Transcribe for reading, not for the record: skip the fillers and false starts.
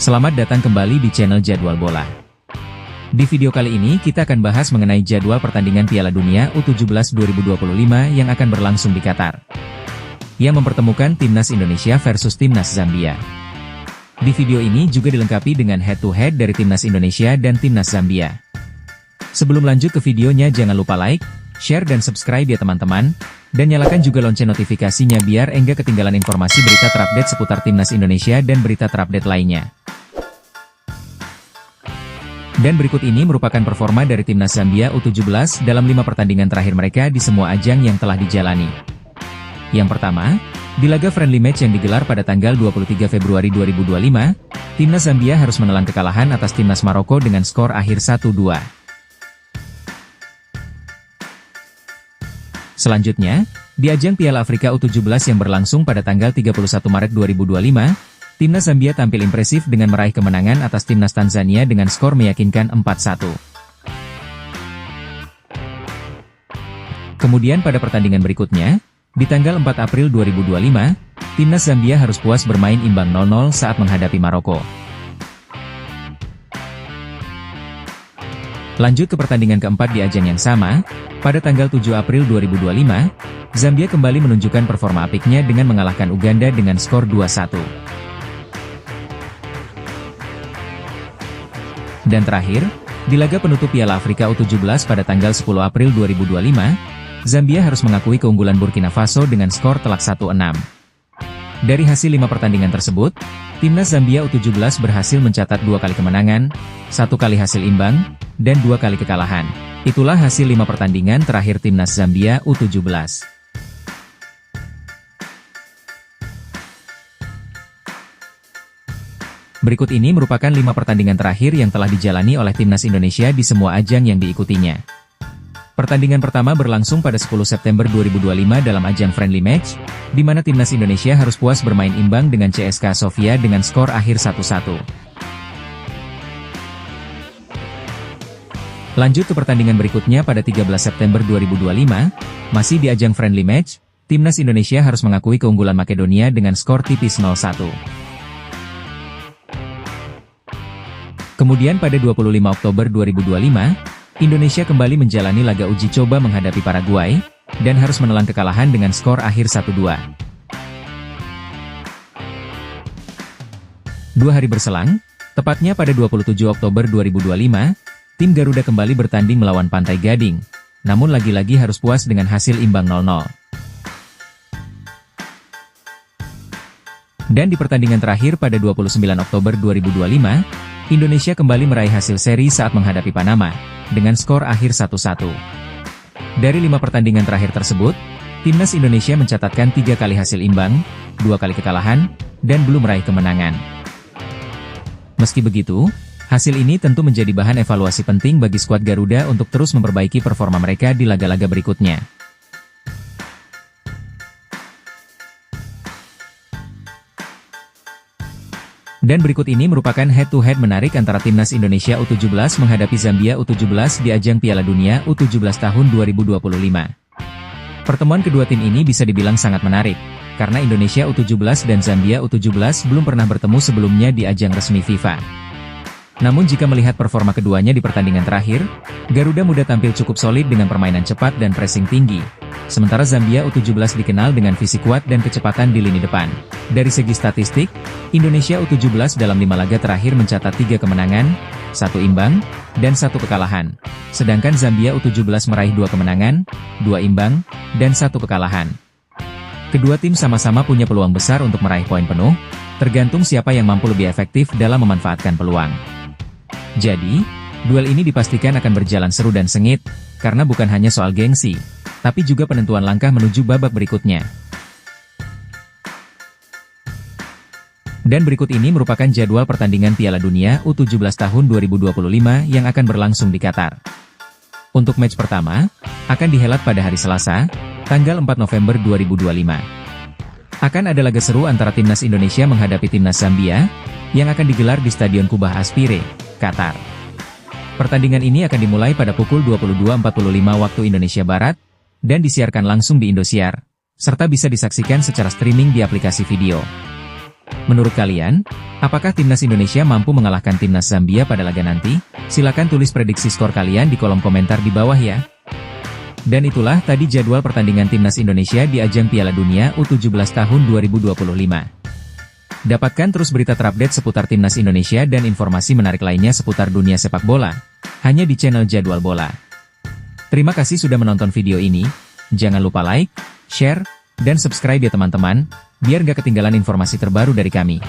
Selamat datang kembali di channel Jadwal Bola. Di video kali ini kita akan bahas mengenai jadwal pertandingan Piala Dunia U17 2025 yang akan berlangsung di Qatar, yang mempertemukan Timnas Indonesia versus Timnas Zambia. Di video ini juga dilengkapi dengan head-to-head dari Timnas Indonesia dan Timnas Zambia. Sebelum lanjut ke videonya, jangan lupa like, share dan subscribe ya teman-teman, dan nyalakan juga lonceng notifikasinya biar enggak ketinggalan informasi berita terupdate seputar Timnas Indonesia dan berita terupdate lainnya. Dan berikut ini merupakan performa dari Timnas Zambia U17 dalam 5 pertandingan terakhir mereka di semua ajang yang telah dijalani. Yang pertama, di laga friendly match yang digelar pada tanggal 23 Februari 2025, Timnas Zambia harus menelan kekalahan atas Timnas Maroko dengan skor akhir 1-2. Selanjutnya, di ajang Piala Afrika U17 yang berlangsung pada tanggal 31 Maret 2025, Timnas Zambia tampil impresif dengan meraih kemenangan atas Timnas Tanzania dengan skor meyakinkan 4-1. Kemudian pada pertandingan berikutnya, di tanggal 4 April 2025, Timnas Zambia harus puas bermain imbang 0-0 saat menghadapi Maroko. Lanjut ke pertandingan keempat di ajang yang sama, pada tanggal 7 April 2025, Zambia kembali menunjukkan performa apiknya dengan mengalahkan Uganda dengan skor 2-1. Dan terakhir, di laga penutup Piala Afrika U17 pada tanggal 10 April 2025, Zambia harus mengakui keunggulan Burkina Faso dengan skor telak 1-6. Dari hasil 5 pertandingan tersebut, Timnas Zambia U17 berhasil mencatat 2 kali kemenangan, 1 kali hasil imbang, dan 2 kali kekalahan. Itulah hasil 5 pertandingan terakhir Timnas Zambia U17. Berikut ini merupakan 5 pertandingan terakhir yang telah dijalani oleh Timnas Indonesia di semua ajang yang diikutinya. Pertandingan pertama berlangsung pada 10 September 2025 dalam ajang friendly match, di mana Timnas Indonesia harus puas bermain imbang dengan CSKA Sofia dengan skor akhir 1-1. Lanjut ke pertandingan berikutnya pada 13 September 2025, masih di ajang friendly match, Timnas Indonesia harus mengakui keunggulan Makedonia dengan skor tipis 0-1. Kemudian pada 25 Oktober 2025, Indonesia kembali menjalani laga uji coba menghadapi Paraguay, dan harus menelan kekalahan dengan skor akhir 1-2. 2 hari berselang, tepatnya pada 27 Oktober 2025, tim Garuda kembali bertanding melawan Pantai Gading, namun lagi-lagi harus puas dengan hasil imbang 0-0. Dan di pertandingan terakhir pada 29 Oktober 2025, Indonesia kembali meraih hasil seri saat menghadapi Panama, dengan skor akhir 1-1. Dari 5 pertandingan terakhir tersebut, Timnas Indonesia mencatatkan 3 kali hasil imbang, 2 kali kekalahan, dan belum meraih kemenangan. Meski begitu, hasil ini tentu menjadi bahan evaluasi penting bagi skuad Garuda untuk terus memperbaiki performa mereka di laga-laga berikutnya. Dan berikut ini merupakan head-to-head menarik antara Timnas Indonesia U17 menghadapi Zambia U17 di ajang Piala Dunia U17 tahun 2025. Pertemuan kedua tim ini bisa dibilang sangat menarik, karena Indonesia U17 dan Zambia U17 belum pernah bertemu sebelumnya di ajang resmi FIFA. Namun jika melihat performa keduanya di pertandingan terakhir, Garuda Muda tampil cukup solid dengan permainan cepat dan pressing tinggi. Sementara Zambia U17 dikenal dengan fisik kuat dan kecepatan di lini depan. Dari segi statistik, Indonesia U17 dalam 5 laga terakhir mencatat 3 kemenangan, 1 imbang, dan 1 kekalahan. Sedangkan Zambia U17 meraih 2 kemenangan, 2 imbang, dan 1 kekalahan. Kedua tim sama-sama punya peluang besar untuk meraih poin penuh, tergantung siapa yang mampu lebih efektif dalam memanfaatkan peluang. Jadi, duel ini dipastikan akan berjalan seru dan sengit, karena bukan hanya soal gengsi, tapi juga penentuan langkah menuju babak berikutnya. Dan berikut ini merupakan jadwal pertandingan Piala Dunia U17 tahun 2025 yang akan berlangsung di Qatar. Untuk match pertama, akan dihelat pada hari Selasa, tanggal 4 November 2025. Akan ada laga seru antara Timnas Indonesia menghadapi Timnas Zambia, yang akan digelar di Stadion Kubah Aspire, Qatar. Pertandingan ini akan dimulai pada pukul 22.45 waktu Indonesia Barat, dan disiarkan langsung di Indosiar, serta bisa disaksikan secara streaming di aplikasi video. Menurut kalian, Apakah timnas Indonesia mampu mengalahkan timnas Zambia pada laga nanti? Silakan tulis prediksi skor kalian di kolom komentar di bawah ya. Dan itulah tadi jadwal pertandingan timnas Indonesia di ajang Piala Dunia U17 tahun 2025. Dapatkan terus berita terupdate seputar timnas Indonesia dan informasi menarik lainnya seputar dunia sepak bola, hanya di channel Jadwal Bola. Terima kasih sudah menonton video ini, jangan lupa like, share, dan subscribe ya teman-teman, biar gak ketinggalan informasi terbaru dari kami.